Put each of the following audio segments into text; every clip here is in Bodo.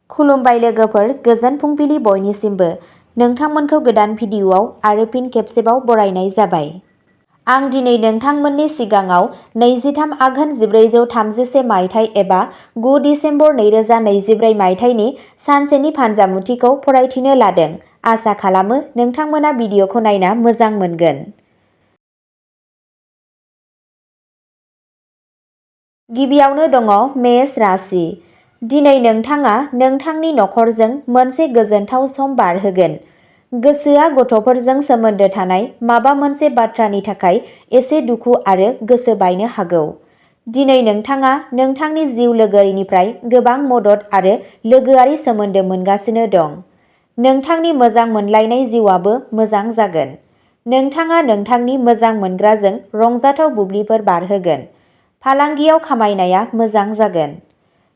खुलुमबाय लोगोफोर, गोजोन फुंबिलि बयनिसिमबो। नोंथांमोनखौ गोदान भिडिअ'आव आरो फिन खेबसेबाव बरायनाय जाबाय। आं दिनै नोंथांमोननि सिगाङाव 23 आघोन 1431 मायथाइ एबा 9 दिसेम्बर 2024 मायथाइनि सानसेनि फान्जामुथिखौ फरायथिनो लादों। आसा खालामो नोंथांमोना भिडिअ'खौ नायना मोजां मोनगोन। गिबियावनो दङ मेष राशि। दिनै नोंथाङा नोंथांनि नखरजों मोनसे गोजोनथाव सम बारहोगोन। गोसोआ गथ'फोरजों सोमोन्दो थानाय माबा मोनसे बाथ्रानि थाखाय एसे दुखु आरो गोसो बायनो हागौ। दिनै नोंथाङा नोंथांनि जिउ लोगोरिनिफ्राय गोबां मदद आरो लोगोआरि सोमोन्दो मोनगासिनो दं। नोंथांनि मोजां मोनलायनाय जिउआबो मोजां जागोन। नोंथाङा नोंथांनि मोजां मोनग्राजों रंजाथाव बुब्लिफोर बारहोगोन। फालांगियाव खामायनाया मोजां जागोन।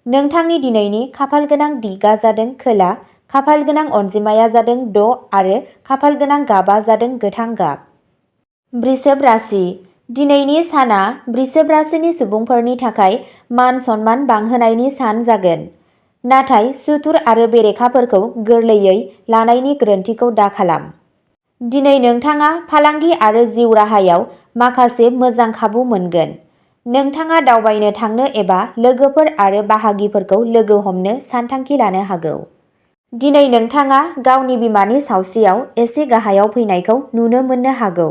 नोंथांनि दिनैनि खाफालगोनां दिगा जादों खोला, खाफालगोनां अनजिमाया जादों 6 आरो खाफालगोनां गाबआ जादों गोथां गाब। वृषभ राशि। दिनैनि साना वृषभ राशिनि सुबुंफोरनि थाखाय मान सन्मान बांहोनायनि सान जागोन। नाथाय सुथुर आरो बेरेखाफोरखौ गोरलैयै लानायनि गोरोन्थिखौ दाखालाम। दिनै नोंथाङा फालांगि आरो जिउ राहायाव माखासे मोजां खाबु मोनगोन। नोंथाङा दावबायनो थांनो एबा लोगोफोर आरो बाहागिफोरखौ लोगो हमनो सानथांखि लानो हागौ। दिनै नोंथाङा गावनि बिमानि सावस्रियाव एसे गाहायाव फैनायखौ नुनो मोननो हागौ।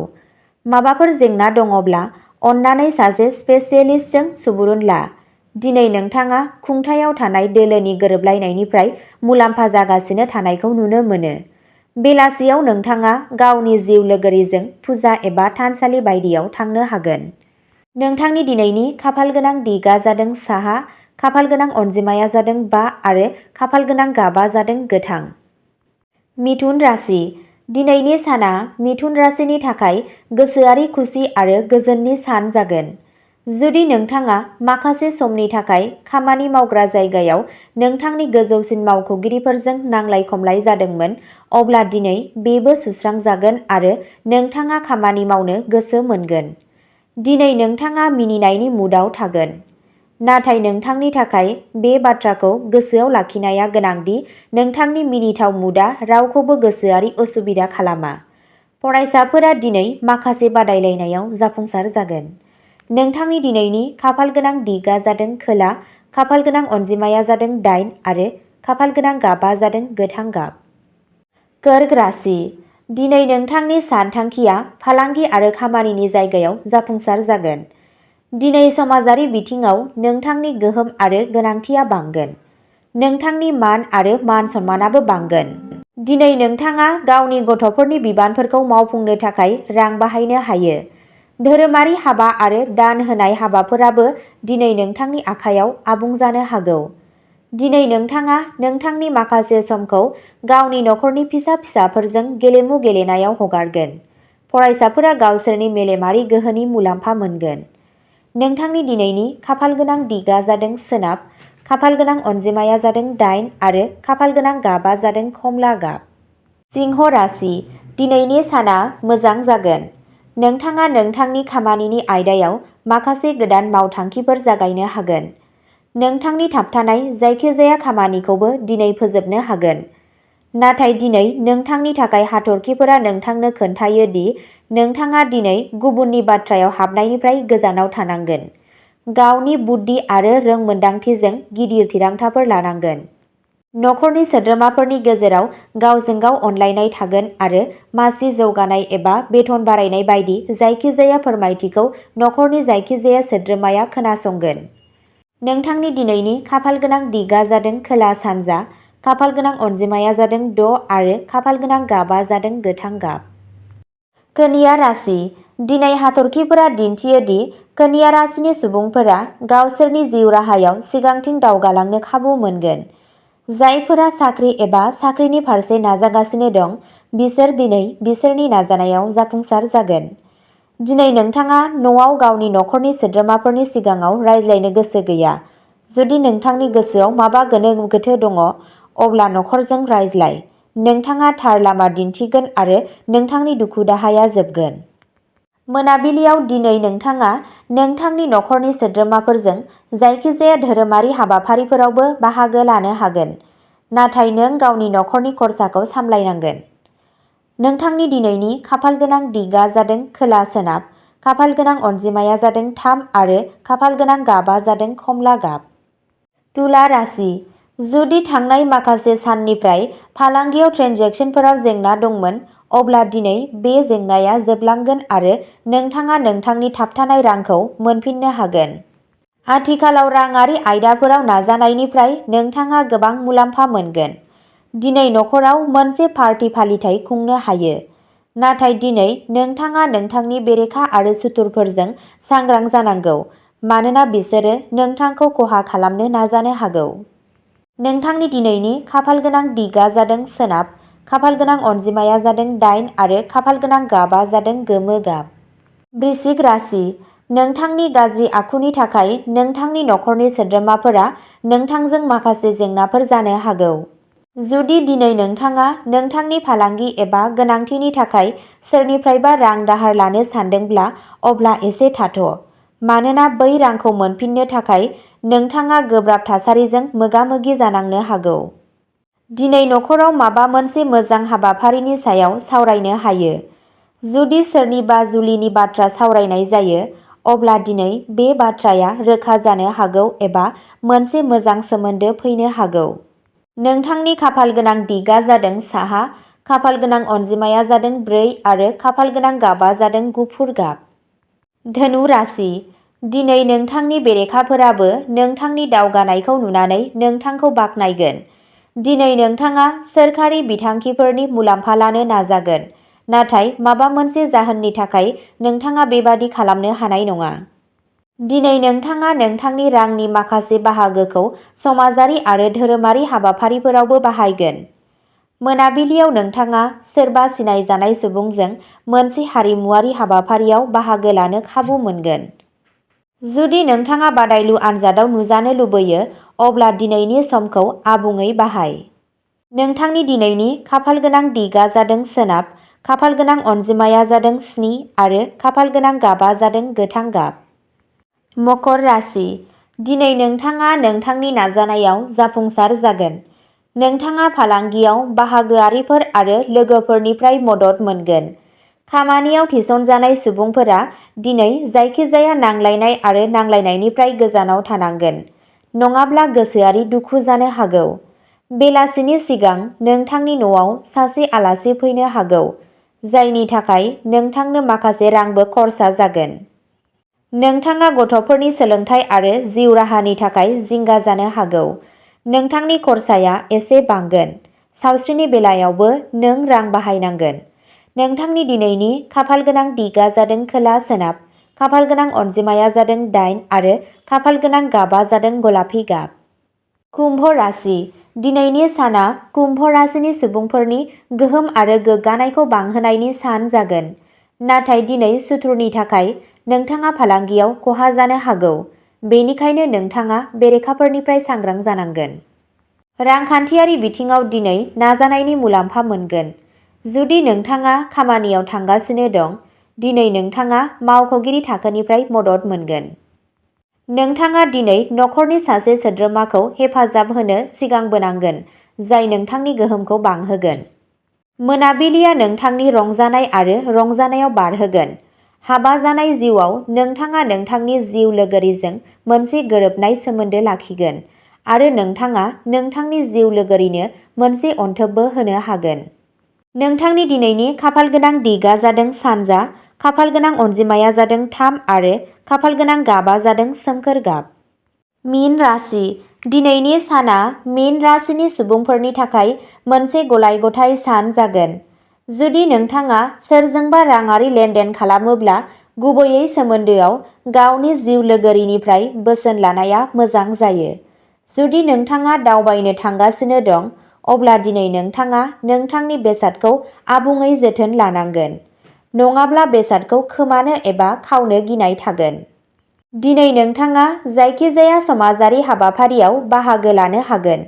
माबाफोर जेंना दङब्ला अन्नानै सासे स्पेसियेलिस्टजों सुबुरुन ला। दिनै नोंथाङा खुंथायाव थानाय दोलोनि गोरोबलायनायनिफ्राय मुलाम्फा जागासिनो थानायखौ नुनो मोनो। बेलासियाव नोंथाङा गावनि जिउ लोगोरिजों फुजा एबा थानसालि बायदियाव थांनो हागोन। नोंथांनि दिनैनि खाफालगोनां दिगा जादों साहा, खाफालगोनां अनजिमाया जादों 5 आरो खाफालगोनां गाबआ जादों गोथां। मिथुन राशि। दिनैनि साना मिथुन राशिनि थाखाय गोसोआरि खुसि आरो गोजोननि सान जागोन। जुदि नोंथाङा माखासे समनि थाखाय खामानि मावग्रा जायगायाव नोंथांनि गोजौसिन मावख'गिरिफोरजों नांलाय खमलाय जादोंमोन, अब्ला दिनै बेबो सुस्रांजागोन आरो नोंथाङा खामानि मावनो गोसो मोनगोन। दिनै नोंथाङा मिनिनायनि मुडआव थागोन। नाथाय नोंथांनि थाखाय बे बाथ्राखौ गोसोआव लाखिनाया गोनांदि नोंथांनि मिनिथाव मुडआ रावखौबो गोसोआरि उसुबिदा खालामा। फरायसाफोरा दिनै माखासे बादायलायनायाव जाफुंसार जागोन। नोंथांनि दिनैनि खाफालगोनां दिगा जादों खोला, खाफालगोनां अनजिमाया जादों 8 आरो खाफालगोनां गाबआ जादों गोथां गाब। कर्क राशि। दिनै नोंथांनि सानथांखिया फालांगि आरो खामानिनि जायगायाव जाफुंसार जागोन। दिनै समाजारि बिथिङाव नोंथांनि गोहोम आरो गोनांथिया बांगोन। नोंथांनि मान आरो मान सन्मानाबो बांगोन। दिनै नोंथाङा गावनि गथ'फोरनि बिबानफोरखौ मावफुंनो थाखाय रां बाहायनो हायो। धोरोमारि हाबा आरो दान होनाय हाबाफोराबो दिनै नोंथांनि आखायाव आबुं जानो हागौ। दिनै नोंथाङा नोंथांनि माखासे समखौ गावनि नखरनि फिसा-फिसाफोरजों गेलेमु गेलेनायाव हगारगोन। फरायसाफोरा गावसोरनि मेलेमारि गोहोनि मुलाम्फा मोनगोन। नोंथांनि दिनैनि खाफालगोनां दिगा जादों सोनाब, खाफालगोनां अनजिमाया जादों 8 आरो खाफालगोनां गाबआ जादों खमला गाब। सिंह राशि। दिनैनि साना मोजां जागोन। नोंथाङा नोंथांनि खामानिनि आयदायाव माखासे गोदान मावथांखिफोर जागायनो हागोन। नोंथांनि थाबथानाय जायखिजाया खामानिखौबो दिनै फोजोबनो हागोन। नाथाय दिनै नोंथांनि थाखाय हाथरखिफोरा नोंथांनो खोन्थायो दि नोंथाङा दिनै गुबुननि बाथ्रायाव हाबनायनिफ्राय गोजानाव थानांगोन। गावनि बुद्धि आरो रोंमोनदांथिजों गिदिर थिरांथाफोर लानांगोन। नखरनि सोद्रोमाफोरनि गेजेराव गावजों गाव अनलायनाय थागोन आरो मासि जौगानाय एबा बेथन बारायनाय बायदि जायखिजाया फोरमायथिखौ नखरनि जायखिजाया सोद्रोमाया खोनासंगोन। नोंथांनि दिनैनि खाफालगोनां दिगा जादों खोला सानजा, खाफालगोनां अनजिमाया जादों 6 आरो खाफालगोनां गाबआ जादों गोथां गाब। कन्या राशि। दिनै हाथरखिफोरा दिन्थियो दि कन्या राशिनि सुबुंफोरा गावसोरनि जिउ राहायाव सिगांथिं दावगालांनो खाबु मोनगोन। जायफोरा साख्रि एबा साख्रिनि फारसे नाजागासिनो दं, बिसोर दिनै बिसोरनि नाजानायाव जाफुंसार जागोन। दिनै नोंथाङा न'आव गावनि नखरनि सोद्रोमाफोरनि सिगाङाव रायज्लायनो गोसो गैया। जुदि नोंथांनि गोसोआव माबा गोनो गोथो दङ, अब्ला नखरजों रायज्लाय। नोंथाङा थार लामा दिन्थिगोन आरो नोंथांनि दुखु-दाहाया जोबगोन। मोनाबिलियाव दिनै नोंथाङा नोंथांनि नखरनि सोद्रोमाफोरजों जायखिजाया धोरोमारि हाबाफारिफोरावबो बाहागो लानो हागोन। नाथाय नों गावनि नखरनि खरसाखौ सामलायनांगोन। नोंथांनि दिनैनि खाफालगोनां दिगआ जादों खोला सोनाब, खाफालगोनां अनजिमाया जादों 3 आरो खाफालगोनां गाबआ जादों खमला गाब। तुला राशि, जुदि थांनाय माखासे साननिफ्राय फालांगियाव ट्रेन्जेकसनफोराव जेंना दंमोन, अब्ला दिनै बे जेंनाया जोबलांगोन आरो नोंथाङा नोंथांनि थाबथानाय रांखौ मोनफिननो हागोन। आथिखालाव राङारि आयदाफोराव नाजानायनिफ्राय नोंथाङा गोबां मुलाम्फा मोनगोन। दिनै नखराव मोनसे पार्टी फालिथाय खुंनो हायो। नाथाय दिनै नोंथाङा नोंथांनि बेरेखा आरो सुथुरफोरजों सांग्रां जानांगौ मानोना बिसोरो नोंथांखौ खहा खालामनो नाजानो हागौ। नोंथांनि दिनैनि खाफालगोनां दिगआ जादों सोनाब, खाफालगोनां अनजिमाया जादों 8 आरो खाफालगोनां गाबआ जादों गोमो गाब। वृश्चिक राशि, नोंथांनि गाज्रि आखुनि थाखाय नोंथांनि नखरनि सोद्रोमाफोरा नोंथांजों माखासे जेंनाफोर जानो हागौ। जुदि दिनै नोंथाङा नोंथांनि फालांगि एबा गोनांथिनि थाखाय सोरनिफ्रायबा रां दाहार लानो सानदोंब्ला अब्ला एसे थाथ', मानोना बै रांखौ मोनफिननो थाखाय नोंथाङा गोब्राब थासारिजों मोगा-मोगि जानांनो हागौ। दिनै नखराव माबा मोनसे मोजां हाबाफारिनि सायाव सावरायनो हायो। जुदि सोरनिबा जुलिनि बाथ्रा सावरायनाय जायो, अब्ला दिनै बे बाथ्राया रोखा जानो हागौ एबा मोनसे मोजां सोमोन्दो फैनो हागौ। नोंथांनि खाफालगोनां दिगआ जादों साहा, खाफालगोनां अनजिमाया जादों 4 आरो खाफालगोनां गाबआ जादों गुफुर गाब। धनु राशि, दिनै नोंथांनि बेरेखाफोराबो नोंथांनि दावगानायखौ नुनानै नोंथांखौ बाख्नायगोन। दिनै नोंथाङा सोरखारि बिथांखिफोरनि मुलाम्फा लानो नाजागोन, नाथाय माबा मोनसे जाहोननि थाखाय नोंथाङा बेबादि खालामनो हानाय नङा। दिनै नोंथाङा नोंथांनि रांनि माखासे बाहागोखौ समाजारि आरो धोरोमारि हाबाफारिफोरावबो बाहायगोन। मोनाबिलियाव नोंथाङा सोरबा सिनायजानाय सुबुंजों मोनसे हारिमुआरि हाबाफारियाव बाहागो लानो खाबु मोनगोन। जुदि नोंथाङा बादायलु आनजादाव नुजानो लुबैयो, अब्ला दिनैनि समखौ आबुङै बाहाय। नोंथांनि दिनैनि खाफालगोनां दिगआ जादों सोनाब, खाफालगोनां अनजिमाया जादों 7 आरो खाफालगोनां गाबआ जादों गोथां गाब। मकर राशि, दिनै नोंथाङा नोंथांनि नाजानायाव जाफुंसार जागोन। नोंथाङा फालांगियाव बाहागोआरिफोर आरो लोगोफोरनिफ्राय मदद मोनगोन। खामानियाव थिसनजानाय सुबुंफोरा दिनै जायखिजाया नांलायनाय आरो नांलायनायनिफ्राय गोजानाव थानांगोन, नङाब्ला गोसोआरि दुखु जानो हागौ। बेलासिनि सिगां नोंथांनि न'आव सासे आलासि फैनो हागौ, जायनि थाखाय नोंथांनो माखासे रांबो खर्सा जागोन। नोंथाङा गथ'फोरनि सोलोंथाय आरो जिउ राहानि थाखाय जिंगा जानो हागौ। नोंथांनि खरसाया एसे बांगोन। सावस्रिनि बेलायावबो नों रां बाहायनांगोन। नोंथांनि दिनैनि खाफालगोनां दिगआ जादों खोला सोनाब, खाफालगोनां अनजिमाया जादों 8 आरो खाफालगोनां गाबआ जादों गलापि गाब। कुम्भ राशि, दिनैनि साना कुम्भ राशिनि सुबुंफोरनि गोहोम आरो गोग्गानायखौ बांहोनायनि सान जागोन। नाथाय दिनै सुथुरनि थाखाय नोंथाङा फालांगियाव खहा जानो हागौ, बेनिखायनो नोंथाङा बेरेखाफोरनिफ्राय सांग्रां जानांगोन। रांखान्थियारि बिथिङाव दिनै नाजानायनि मुलाम्फा मोनगोन। जुदि नोंथाङा खामानियाव थांगासिनो दं, दिनै नोंथाङा मावख'गिरि थाखोनिफ्राय मदद मोनगोन। नोंथाङा दिनै नखरनि सासे सोद्रोमाखौ हेफाजाब होनो सिगांबोनांगोन, जाय नोंथांनि गोहोमखौ बांहोगोन। मोनाबिलिया नोंथांनि रंजानाय आरो रंजानायाव बारहोगोन। हाबा जानाय जिउआव नोंथाङा नोंथांनि जिउ लोगोरिजों मोनसे गोरोबनाय सोमोन्दो लाखिगोन आरो नोंथाङा नोंथांनि जिउ लोगोरिनो मोनसे अनथोबबो होनो हागोन। नोंथांनि दिनैनि खाफालगोनां दिगआ जादों सानजा, खाफालगोनां अनजिमाया जादों 3 आरो खाफालगोनां गाबआ जादों सोमखोर गाब। मीन राशि, दिनैनि साना मीन राशिनि सुबुंफोरनि थाखाय मोनसे गलाय-गथाय सान जागोन। जुदि नोंथाङा सोरजोंबा राङारि लेनदेन खालामोब्ला, गुबैयै सोमोन्दोआव गावनि जिउ लोगोरिनिफ्राय बोसोन लानाया मोजां जायो। जुदि नोंथाङा दावबायनो थांगासिनो दं, अब्ला दिनै नोंथाङा नोंथांनि बेसादखौ आबुङै जोथोन लानांगोन, नङाब्ला बेसादखौ खोमानो एबा खावनो गिनाय थागोन। दिनै नोंथाङा जायखिजाया समाजारि हाबाफारियाव बाहागो लानो हागोन।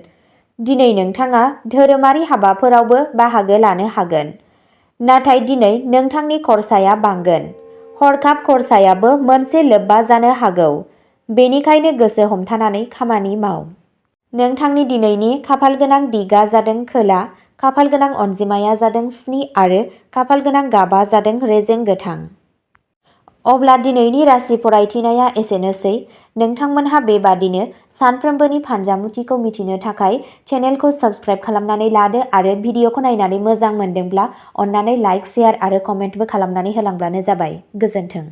दिनै नोंथाङा धोरोमारि हाबाफोरावबो बाहागो लानो हागोन। नाथाय दिनै नोंथांनि खरसाया बांगोन। हरखाब खरसायाबो मोनसे लोब्बा जानो हागौ, बेनिखायनो गोसो हमथानानै खामानि माव। नोंथांनि दिनैनि खाफालगोनां दिगा जादों खोला, खाफालगोनां अनजिमाया जादों 7 आरो खाफालगोनां गाबा जादों रेजें गोथां। अब्ला दिनैनि राशि फरायथिनाया एसेनोसै। नोंथांमोनहा बेबादिनो सानफ्रोमबोनि फानजामुथिखौ मिथिनो थाखाय चेनेलखौ साबस्क्राइब खालामनानै लादो आरो भिडिअखौ नायनानै मोजां मोनदोंब्ला अन्नानै लाइक, शेयार आरो कमेन्टबो खालामनानै होलांब्लानो जाबाय। गोजोन्थों।